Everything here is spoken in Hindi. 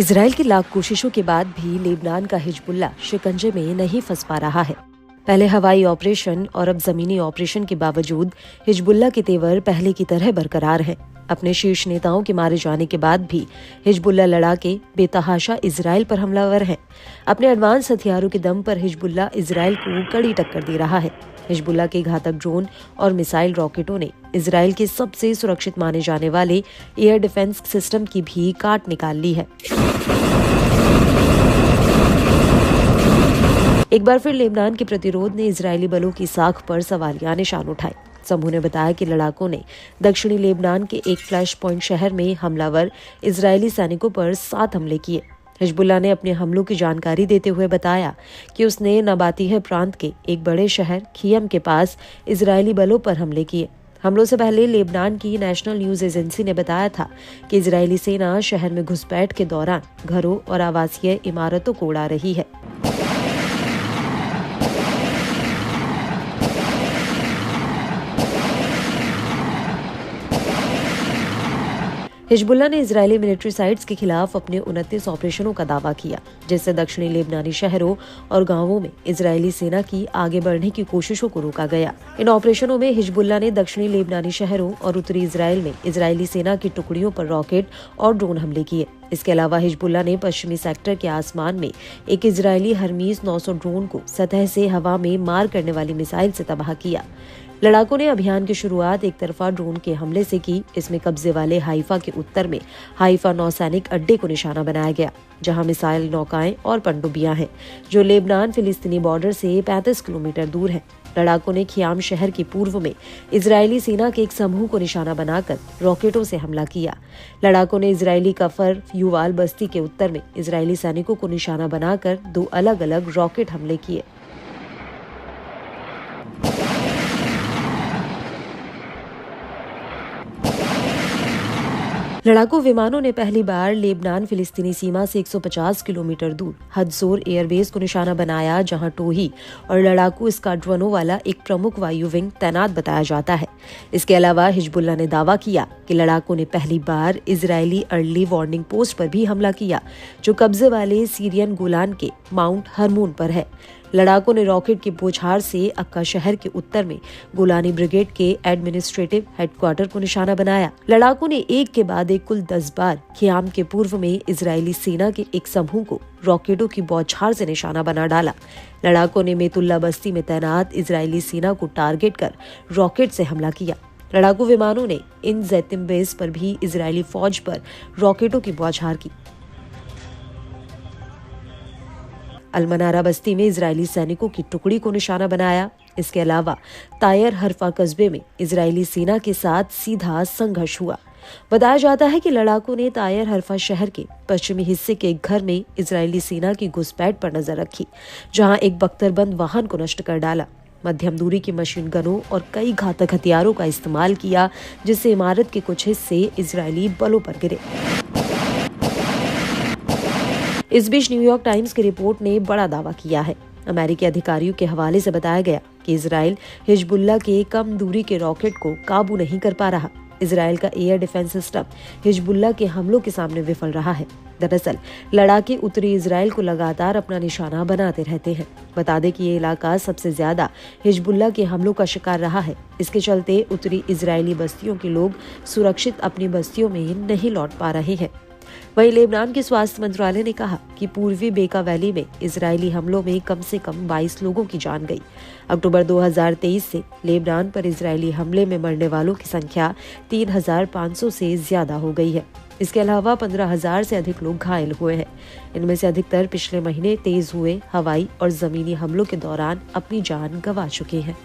इजराइल की लाख कोशिशों के बाद भी लेबनान का हिजबुल्लाह शिकंजे में नहीं फंस पा रहा है। पहले हवाई ऑपरेशन और अब जमीनी ऑपरेशन के बावजूद हिजबुल्लाह के तेवर पहले की तरह बरकरार हैं। अपने शीर्ष नेताओं के मारे जाने के बाद भी हिजबुल्लाह लड़ाके बेतहाशा इजराइल पर हमलावर हैं। अपने एडवांस हथियारों के दम पर हिजबुल्लाह इजराइल को कड़ी टक्कर दे रहा है। हिजबुल्लाह के घातक ड्रोन और मिसाइल रॉकेटों ने इजराइल के सबसे सुरक्षित माने जाने वाले एयर डिफेंस सिस्टम की भी काट निकाल ली है। एक बार फिर लेबनान के प्रतिरोध ने इजरायली बलों की साख पर सवालिया निशान उठाए। समूह ने बताया कि लड़ाकों ने दक्षिणी लेबनान के एक फ्लैश पॉइंट शहर में हमलावर इजरायली सैनिकों पर 7 हमले किए। हिजबुल्लाह ने अपने हमलों की जानकारी देते हुए बताया कि उसने नबातीह प्रांत के एक बड़े शहर खियम के पास इजरायली बलों पर हमले किए। हमलों से पहले लेबनान की नेशनल न्यूज एजेंसी ने बताया था कि इजरायली सेना शहर में घुसपैठ के दौरान घरों और आवासीय इमारतों को उड़ा रही है। हिजबुल्लाह ने इजरायली मिलिट्री साइट्स के खिलाफ अपने 29 ऑपरेशनों का दावा किया, जिससे दक्षिणी लेबनानी शहरों और गांवों में इजरायली सेना की आगे बढ़ने की कोशिशों को रोका गया। इन ऑपरेशनों में हिजबुल्लाह ने दक्षिणी लेबनानी शहरों और उत्तरी इजराइल में इजरायली सेना की टुकड़ियों पर रॉकेट और ड्रोन हमले किए। इसके अलावा हिजबुल्लाह ने पश्चिमी सेक्टर के आसमान में एक इजरायली हरमीज 900 ड्रोन को सतह से हवा में मार करने वाली मिसाइल से तबाह किया। लड़ाकों ने अभियान की शुरुआत एक तरफा ड्रोन के हमले से की। इसमें कब्जे वाले हाइफा के उत्तर में हाइफा नौसैनिक अड्डे को निशाना बनाया गया, जहां मिसाइल नौकाएं और पनडुब्बियां हैं, जो लेबनान फिलिस्तीनी बॉर्डर से 35 किलोमीटर दूर है। लड़ाकों ने खियाम शहर के पूर्व में इजरायली सेना के एक समूह को निशाना बनाकर रॉकेटों से हमला किया। लड़ाकों ने इजरायली कफर युवाल बस्ती के उत्तर में इजरायली सैनिकों को निशाना बनाकर 2 अलग अलग रॉकेट हमले किए। लड़ाकू विमानों ने पहली बार लेबनान फिलिस्तीनी सीमा से 150 किलोमीटर दूर हदसोर एयरबेस को निशाना बनाया, जहां टोही और लड़ाकू स्क्वाड्रनों वाला एक प्रमुख वायु विंग तैनात बताया जाता है। इसके अलावा हिजबुल्लाह ने दावा किया कि लड़ाकों ने पहली बार इजरायली अर्ली वार्निंग पोस्ट पर भी हमला किया, जो कब्जे वाले सीरियन गोलान के माउंट हरमोन पर है। लड़ाकों ने रॉकेट की बौछार से अक्का शहर के उत्तर में गोलानी ब्रिगेड के एडमिनिस्ट्रेटिव हेडक्वार्टर को निशाना बनाया। लड़ाकों ने एक के बाद एक कुल 10 बार खियाम के पूर्व में इजरायली सेना के एक समूह को रॉकेटों की बौछार से निशाना बना डाला। लड़ाकों ने मेतुल्ला बस्ती में तैनात इजरायली सेना को टारगेट कर रॉकेट से हमला किया। लड़ाकू विमानों ने इन जैतिम बेस पर भी इजरायली फौज पर रॉकेटों की बौछार की। अलमनारा बस्ती में इजरायली सैनिकों की टुकड़ी को निशाना बनाया। इसके अलावा तायर हरफा कस्बे में इजरायली सेना के साथ सीधा संघर्ष हुआ। बताया जाता है कि लड़ाकों ने तायर हरफा शहर के पश्चिमी हिस्से के एक घर में इजरायली सेना की घुसपैठ पर नजर रखी, जहां एक बख्तरबंद वाहन को नष्ट कर डाला। मध्यम दूरी की मशीन गनों और कई घातक हथियारों का इस्तेमाल किया, जिससे इमारत के कुछ हिस्से इजरायली बलों पर गिरे। इस बीच न्यूयॉर्क टाइम्स की रिपोर्ट ने बड़ा दावा किया है। अमेरिकी अधिकारियों के हवाले से बताया गया कि इजराइल हिजबुल्लाह के कम दूरी के रॉकेट को काबू नहीं कर पा रहा। इजराइल का एयर डिफेंस सिस्टम हिजबुल्लाह के हमलों के सामने विफल रहा है। दरअसल लड़ाके उत्तरी इजराइल को लगातार अपना निशाना बनाते रहते हैं। बता दें कि ये इलाका सबसे ज्यादा हिजबुल्लाह के हमलों का शिकार रहा है। इसके चलते उत्तरी इजरायली बस्तियों के लोग सुरक्षित अपनी बस्तियों में नहीं लौट पा रहे हैं। वहीं लेबनान के स्वास्थ्य मंत्रालय ने कहा कि पूर्वी बेका वैली में इजरायली हमलों में कम से कम 22 लोगों की जान गई। अक्टूबर 2023 से लेबनान पर इजरायली हमले में मरने वालों की संख्या 3,500 से ज्यादा हो गई है। इसके अलावा 15,000 से अधिक लोग घायल हुए हैं। इनमें से अधिकतर पिछले महीने तेज हुए हवाई और जमीनी हमलों के दौरान अपनी जान गंवा चुके हैं।